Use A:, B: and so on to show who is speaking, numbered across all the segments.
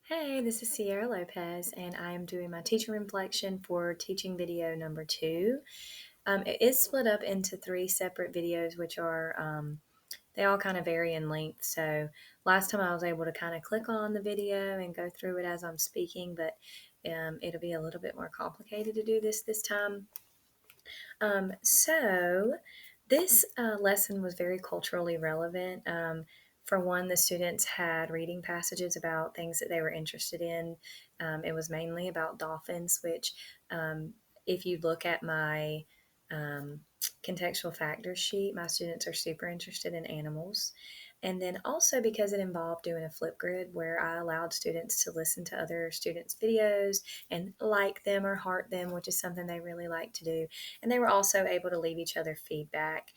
A: Hey, this is Sierra Lopez, and I am doing my teacher reflection for teaching video number two. It is split up into three separate videos, which are they all kind of vary in length. So last time I was able to kind of click on the video and go through it as I'm speaking, but it'll be a little bit more complicated to do this time. So this lesson was very culturally relevant. For one, the students had reading passages about things that they were interested in. It was mainly about dolphins, which, if you look at my um, contextual factors sheet, my students are super interested in animals. And then also because it involved doing a flip grid where I allowed students to listen to other students' videos and like them or heart them, which is something they really like to do, and they were also able to leave each other feedback.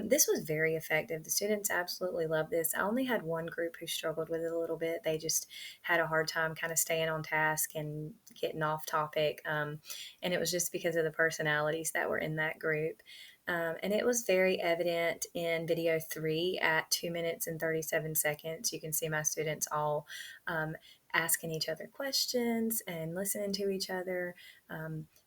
A: This was very effective. The students absolutely loved this. I only had one group who struggled with it a little bit. They just had a hard time kind of staying on task and getting off topic. And it was just because of the personalities that were in that group. And it was very evident in video three at 2 minutes and 37 seconds. You can see my students all asking each other questions and listening to each other.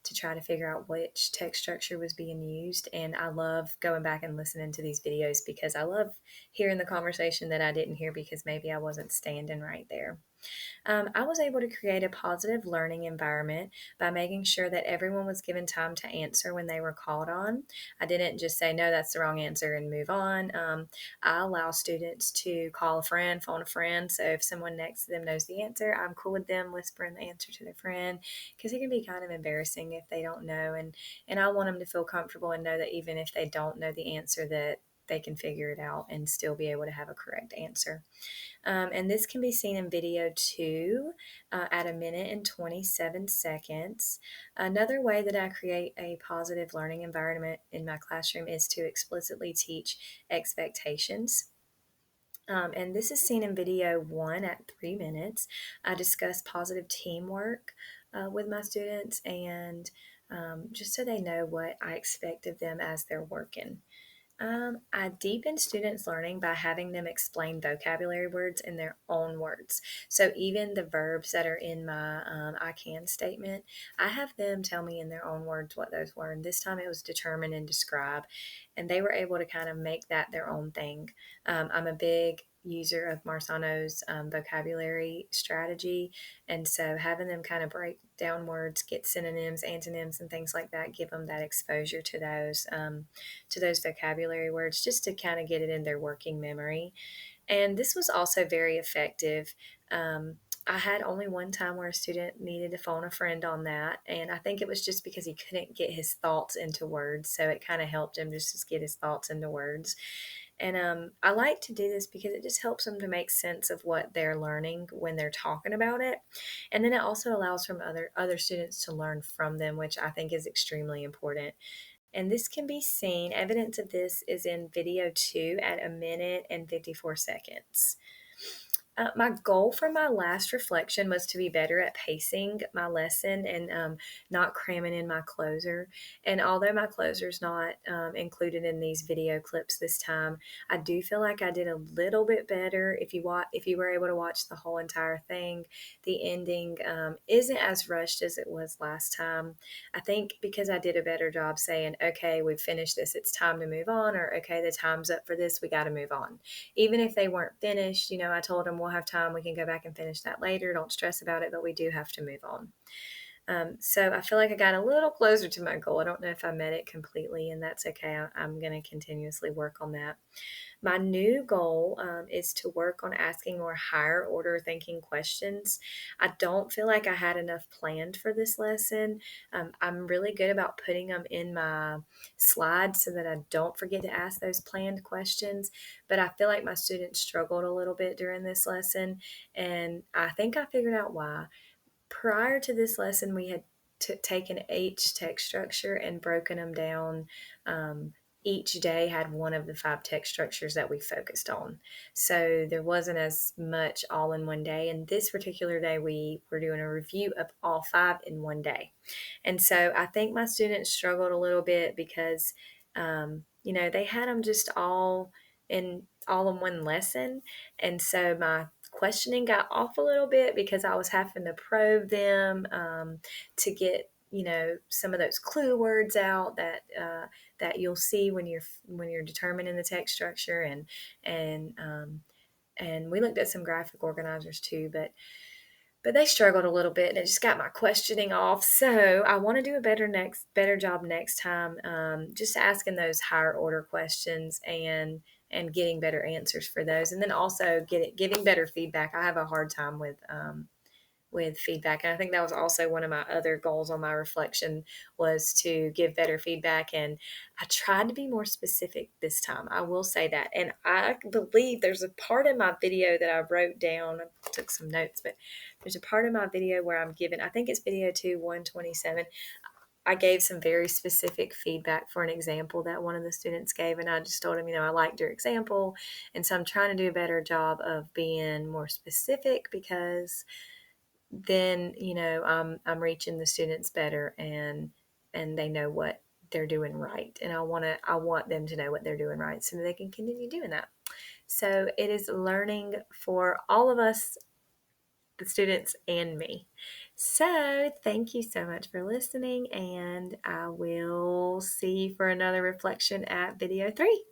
A: To try to figure out which text structure was being used. And I love going back and listening to these videos because I love hearing the conversation that I didn't hear because maybe I wasn't standing right there. I was able to create a positive learning environment by making sure that everyone was given time to answer when they were called on. I didn't just say, no, that's the wrong answer and move on. I allow students to call a friend, phone a friend. So if someone next to them knows the answer, I'm cool with them whispering the answer to their friend because it can be kind of embarrassing if they don't know. And I want them to feel comfortable and know that even if they don't know the answer, that they can figure it out and still be able to have a correct answer. And this can be seen in video two at 1 minute and 27 seconds. Another way that I create a positive learning environment in my classroom is to explicitly teach expectations. And this is seen in video one at 3 minutes. I discuss positive teamwork with my students and just so they know what I expect of them as they're working. I deepen students' learning by having them explain vocabulary words in their own words. So even the verbs that are in my I can statement, I have them tell me in their own words what those were. And this time it was determine and describe. And they were able to kind of make that their own thing. I'm a big user of Marsano's vocabulary strategy. And so having them kind of break down words, get synonyms, antonyms, and things like that, give them that exposure to those vocabulary words just to kind of get it in their working memory. And this was also very effective. I had only one time where a student needed to phone a friend on that, and I think it was just because he couldn't get his thoughts into words, so it kind of helped him just to get his thoughts into words. And I like to do this because it just helps them to make sense of what they're learning when they're talking about it, and then it also allows from other students to learn from them, which I think is extremely important. And this can be seen, evidence of this is in video two at 1 minute and 54 seconds. My goal for my last reflection was to be better at pacing my lesson and not cramming in my closer. And although my closer is not included in these video clips this time, I do feel like I did a little bit better. If you were able to watch the whole entire thing, the ending isn't as rushed as it was last time. I think because I did a better job saying, okay, we've finished this, it's time to move on, or okay, the time's up for this, we got to move on. Even if they weren't finished, I told them we'll have time. We can go back and finish that later. Don't stress about it, but we do have to move on. So I feel like I got a little closer to my goal. I don't know if I met it completely, and that's okay. I'm going to continuously work on that. My new goal is to work on asking more higher order thinking questions. I don't feel like I had enough planned for this lesson. I'm really good about putting them in my slides so that I don't forget to ask those planned questions. But I feel like my students struggled a little bit during this lesson, and I think I figured out why. Prior to this lesson, we had taken each text structure and broken them down. Each day had one of the five text structures that we focused on. So there wasn't as much all in one day. And this particular day, we were doing a review of all five in one day. And so I think my students struggled a little bit because, they had them just all in one lesson. And so my questioning got off a little bit because I was having to probe them to get some of those clue words out that you'll see when you're determining the text structure and and we looked at some graphic organizers too, but they struggled a little bit and it just got my questioning off. So I want to do a better job next time, just asking those higher order questions and getting better answers for those, and then also giving better feedback. I have a hard time with feedback, and I think that was also one of my other goals on my reflection was to give better feedback. And I tried to be more specific this time, I will say that. And I believe there's a part in my video that I wrote down. I took some notes, but there's a part of my video where I'm giving, I think it's video 127. I gave some very specific feedback for an example that one of the students gave, and I just told him, I liked your example, and so I'm trying to do a better job of being more specific, because then I'm reaching the students better, and they know what they're doing right, and I want them to know what they're doing right so that they can continue doing that. So it is learning for all of us, the students and me. So thank you so much for listening, and I will see you for another reflection at video 3.